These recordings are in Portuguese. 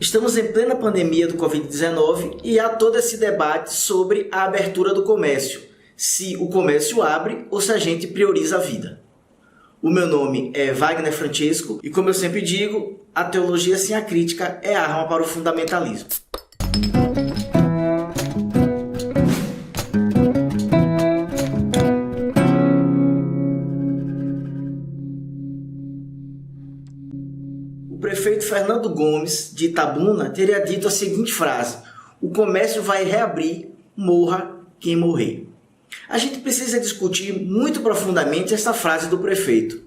Estamos em plena pandemia do Covid-19 e há todo esse debate sobre a abertura do comércio, se o comércio abre ou se a gente prioriza a vida. O meu nome é Wagner Francesco e, como eu sempre digo, a teologia sem a crítica é arma para o fundamentalismo. O prefeito Fernando Gomes, de Itabuna, teria dito a seguinte frase: o comércio vai reabrir, morra quem morrer. A gente precisa discutir muito profundamente essa frase do prefeito.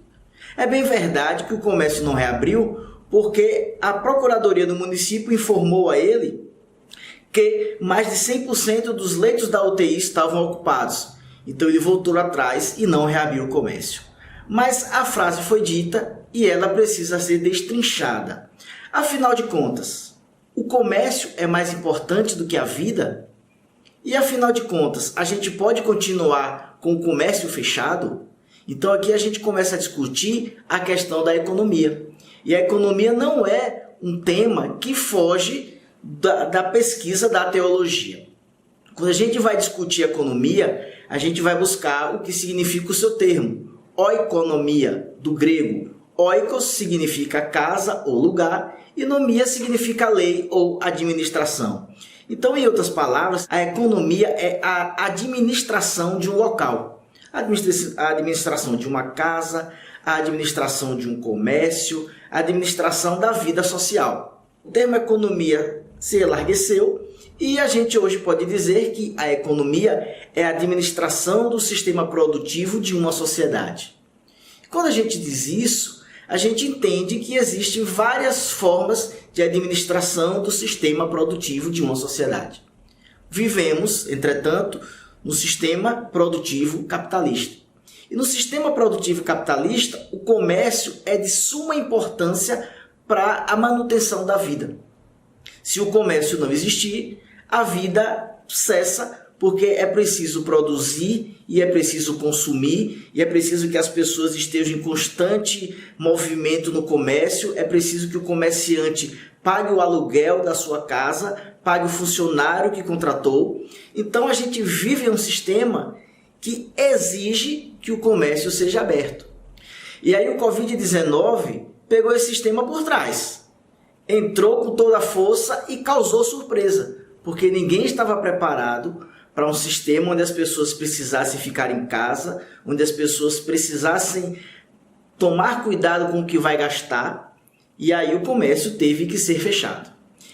É bem verdade que o comércio não reabriu porque a Procuradoria do município informou a ele que mais de 100% dos leitos da UTI estavam ocupados. Então ele voltou atrás e não reabriu o comércio. Mas a frase foi dita e ela precisa ser destrinchada. Afinal de contas, o comércio é mais importante do que a vida? E afinal de contas, a gente pode continuar com o comércio fechado? Então aqui a gente começa a discutir a questão da economia. E a economia não é um tema que foge da pesquisa da teologia. Quando a gente vai discutir economia, a gente vai buscar o que significa o seu termo. Oikonomia, do grego. Oikos significa casa ou lugar e nomia significa lei ou administração. Então, em outras palavras, a economia é a administração de um local. A administração de uma casa, a administração de um comércio, a administração da vida social. O termo economia se enlargueceu e a gente hoje pode dizer que a economia é a administração do sistema produtivo de uma sociedade. Quando a gente diz isso, a gente entende que existem várias formas de administração do sistema produtivo de uma sociedade. Vivemos, entretanto, no sistema produtivo capitalista. E no sistema produtivo capitalista, o comércio é de suma importância para a manutenção da vida. Se o comércio não existir, a vida cessa, porque é preciso produzir e é preciso consumir e é preciso que as pessoas estejam em constante movimento no comércio, é preciso que o comerciante pague o aluguel da sua casa, pague o funcionário que contratou. Então a gente vive em um sistema que exige que o comércio seja aberto. E aí o Covid-19 pegou esse sistema por trás, entrou com toda a força e causou surpresa, porque ninguém estava preparado para um sistema onde as pessoas precisassem ficar em casa, onde as pessoas precisassem tomar cuidado com o que vai gastar, e aí o comércio teve que ser fechado.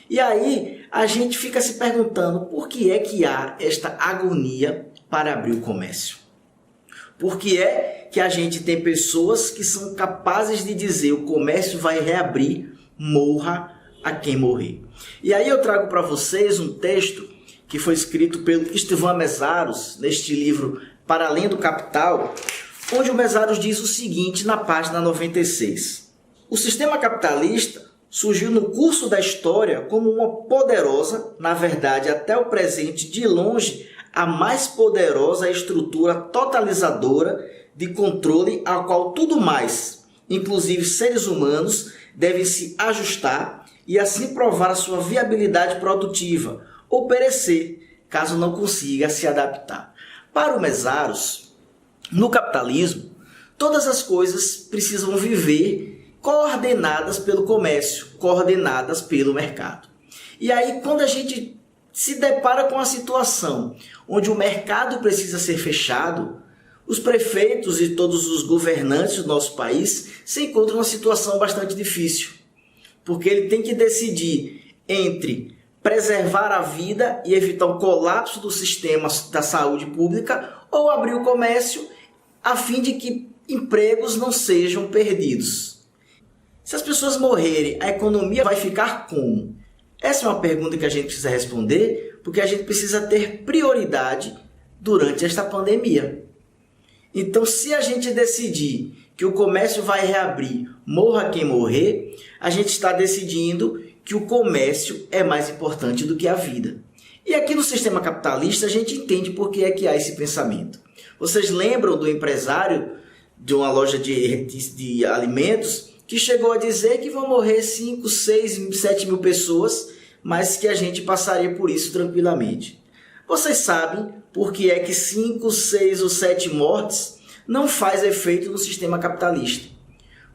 E aí a gente fica se perguntando por que é que há esta agonia para abrir o comércio. Por que é que a gente tem pessoas que são capazes de dizer o comércio vai reabrir, morra a quem morrer. E aí eu trago para vocês um texto que foi escrito pelo Istvan Meszaros, neste livro Para Além do Capital, onde o Meszaros diz o seguinte na página 96. O sistema capitalista surgiu no curso da história como uma poderosa, na verdade até o presente de longe, a mais poderosa estrutura totalizadora de controle a qual tudo mais, inclusive seres humanos, devem se ajustar e assim provar a sua viabilidade produtiva, ou perecer, caso não consiga se adaptar. Para o Meszaros, no capitalismo, todas as coisas precisam viver coordenadas pelo comércio, coordenadas pelo mercado. E aí, quando a gente se depara com a situação onde o mercado precisa ser fechado, os prefeitos e todos os governantes do nosso país se encontram numa situação bastante difícil, porque ele tem que decidir entre preservar a vida e evitar o colapso do sistema da saúde pública ou abrir o comércio a fim de que empregos não sejam perdidos. Se as pessoas morrerem, a economia vai ficar como? Essa é uma pergunta que a gente precisa responder, porque a gente precisa ter prioridade durante esta pandemia. Então, se a gente decidir que o comércio vai reabrir, morra quem morrer, a gente está decidindo que o comércio é mais importante do que a vida. E aqui no sistema capitalista a gente entende por que é que há esse pensamento. Vocês lembram do empresário de uma loja de alimentos que chegou a dizer que vão morrer 5, 6, 7 mil pessoas, mas que a gente passaria por isso tranquilamente. Vocês sabem por que é que 5, 6 ou 7 mortes não faz efeito no sistema capitalista?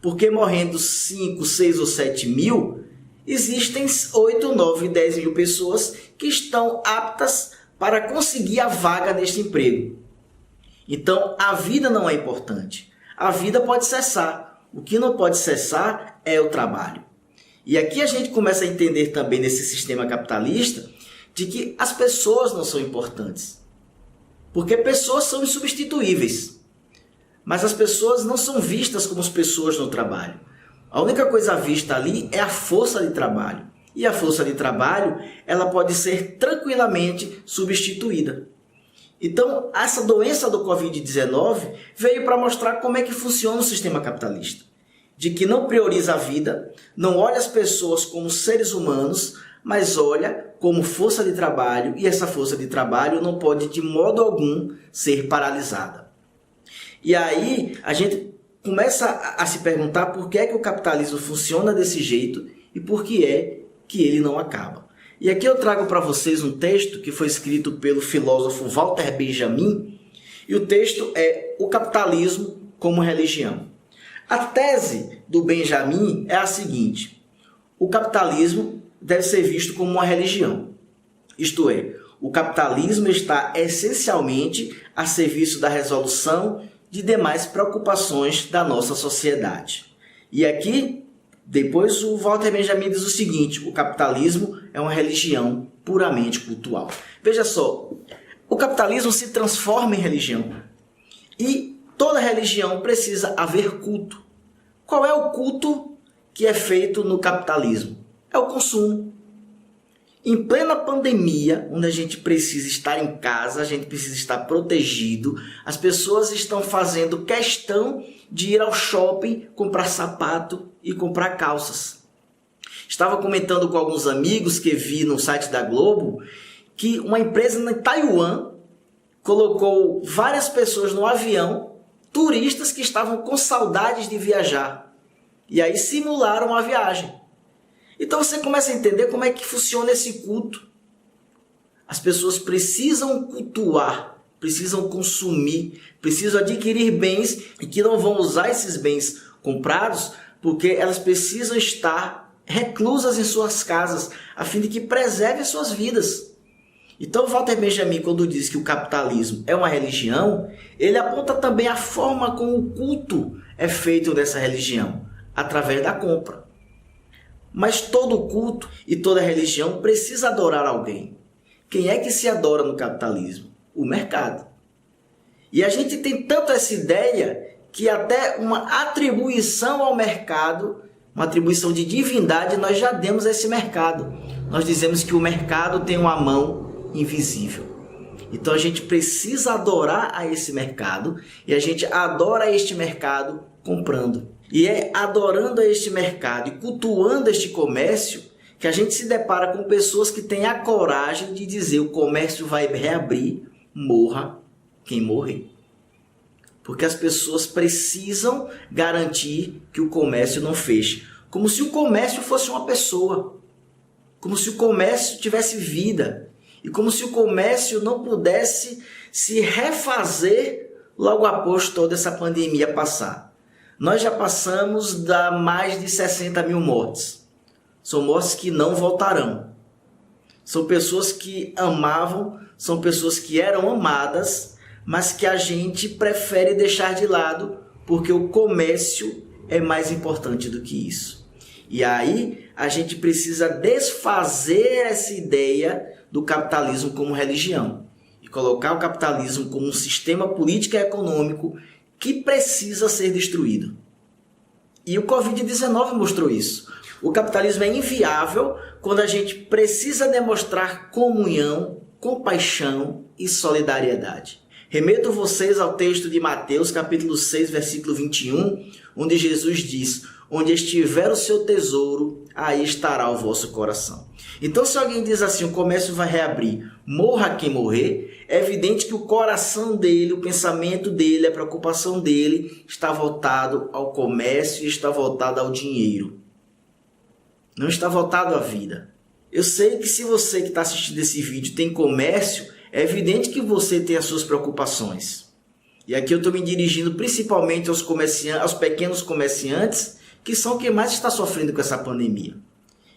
Porque morrendo 5, 6 ou 7 mil, existem 8, 9, 10 mil pessoas que estão aptas para conseguir a vaga neste emprego. Então, a vida não é importante. A vida pode cessar. O que não pode cessar é o trabalho. E aqui a gente começa a entender também nesse sistema capitalista de que as pessoas não são importantes. Porque pessoas são insubstituíveis. Mas as pessoas não são vistas como as pessoas no trabalho. A única coisa vista ali é a força de trabalho. E a força de trabalho, ela pode ser tranquilamente substituída. Então, essa doença do Covid-19 veio para mostrar como é que funciona o sistema capitalista. De que não prioriza a vida, não olha as pessoas como seres humanos, mas olha como força de trabalho, e essa força de trabalho não pode de modo algum ser paralisada. E aí a gente começa a se perguntar por que é que o capitalismo funciona desse jeito e por que é que ele não acaba. E aqui eu trago para vocês um texto que foi escrito pelo filósofo Walter Benjamin, e o texto é O Capitalismo como Religião. A tese do Benjamin é a seguinte: o capitalismo deve ser visto como uma religião. Isto é, o capitalismo está essencialmente a serviço da resolução de demais preocupações da nossa sociedade. E aqui, depois o Walter Benjamin diz o seguinte: o capitalismo é uma religião puramente cultural. Veja só, o capitalismo se transforma em religião. E toda religião precisa haver culto. Qual é o culto que é feito no capitalismo? É o consumo. Em plena pandemia, onde a gente precisa estar em casa, a gente precisa estar protegido, as pessoas estão fazendo questão de ir ao shopping, comprar sapato e comprar calças. Estava comentando com alguns amigos que vi no site da Globo que uma empresa em Taiwan colocou várias pessoas no avião, turistas que estavam com saudades de viajar, e aí simularam a viagem. Então você começa a entender como é que funciona esse culto. As pessoas precisam cultuar, precisam consumir, precisam adquirir bens e que não vão usar esses bens comprados porque elas precisam estar reclusas em suas casas a fim de que preservem suas vidas. Então Walter Benjamin, quando diz que o capitalismo é uma religião, ele aponta também a forma como o culto é feito nessa religião, através da compra. Mas todo culto e toda religião precisa adorar alguém. Quem é que se adora no capitalismo? O mercado. E a gente tem tanto essa ideia que até uma atribuição ao mercado, uma atribuição de divindade, nós já demos a esse mercado. Nós dizemos que o mercado tem uma mão invisível. Então a gente precisa adorar a esse mercado e a gente adora este mercado comprando. E é adorando a este mercado e cultuando este comércio que a gente se depara com pessoas que têm a coragem de dizer: o comércio vai reabrir, morra quem morrer. Porque as pessoas precisam garantir que o comércio não feche. Como se o comércio fosse uma pessoa. Como se o comércio tivesse vida. E como se o comércio não pudesse se refazer logo após toda essa pandemia passar. Nós já passamos da mais de 60 mil mortes. São mortes que não voltarão. São pessoas que amavam, são pessoas que eram amadas, mas que a gente prefere deixar de lado porque o comércio é mais importante do que isso. E aí a gente precisa desfazer essa ideia do capitalismo como religião e colocar o capitalismo como um sistema político e econômico que precisa ser destruído. E o Covid-19 mostrou isso. O capitalismo é inviável quando a gente precisa demonstrar comunhão, compaixão e solidariedade. Remeto vocês ao texto de Mateus, capítulo 6, versículo 21, onde Jesus diz: onde estiver o seu tesouro, aí estará o vosso coração. Então, se alguém diz assim, o comércio vai reabrir, morra quem morrer, é evidente que o coração dele, o pensamento dele, a preocupação dele está voltado ao comércio e está voltado ao dinheiro. Não está voltado à vida. Eu sei que se você que está assistindo esse vídeo tem comércio, é evidente que você tem as suas preocupações. E aqui eu estou me dirigindo principalmente aos pequenos comerciantes, que são quem mais está sofrendo com essa pandemia.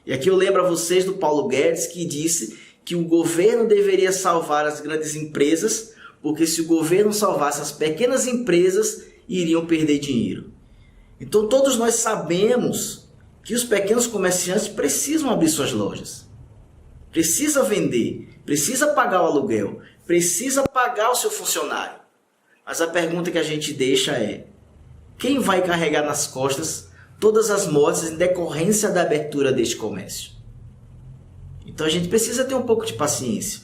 E aqui eu lembro a vocês do Paulo Guedes, que disse que o governo deveria salvar as grandes empresas, porque se o governo salvasse as pequenas empresas, iriam perder dinheiro. Então todos nós sabemos que os pequenos comerciantes precisam abrir suas lojas. Precisa vender, precisa pagar o aluguel, precisa pagar o seu funcionário. Mas a pergunta que a gente deixa é: quem vai carregar nas costas todas as mortes em decorrência da abertura deste comércio? Então a gente precisa ter um pouco de paciência.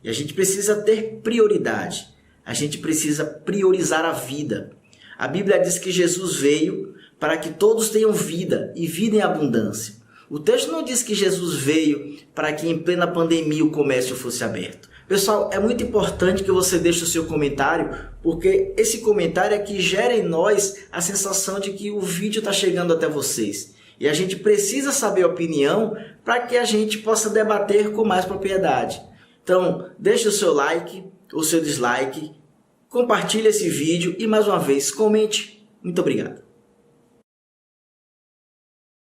E a gente precisa ter prioridade. A gente precisa priorizar a vida. A Bíblia diz que Jesus veio para que todos tenham vida e vida em abundância. O texto não diz que Jesus veio para que em plena pandemia o comércio fosse aberto. Pessoal, é muito importante que você deixe o seu comentário, porque esse comentário é que gera em nós a sensação de que o vídeo está chegando até vocês. E a gente precisa saber a opinião para que a gente possa debater com mais propriedade. Então, deixe o seu like, o seu dislike, compartilhe esse vídeo e mais uma vez, comente. Muito obrigado.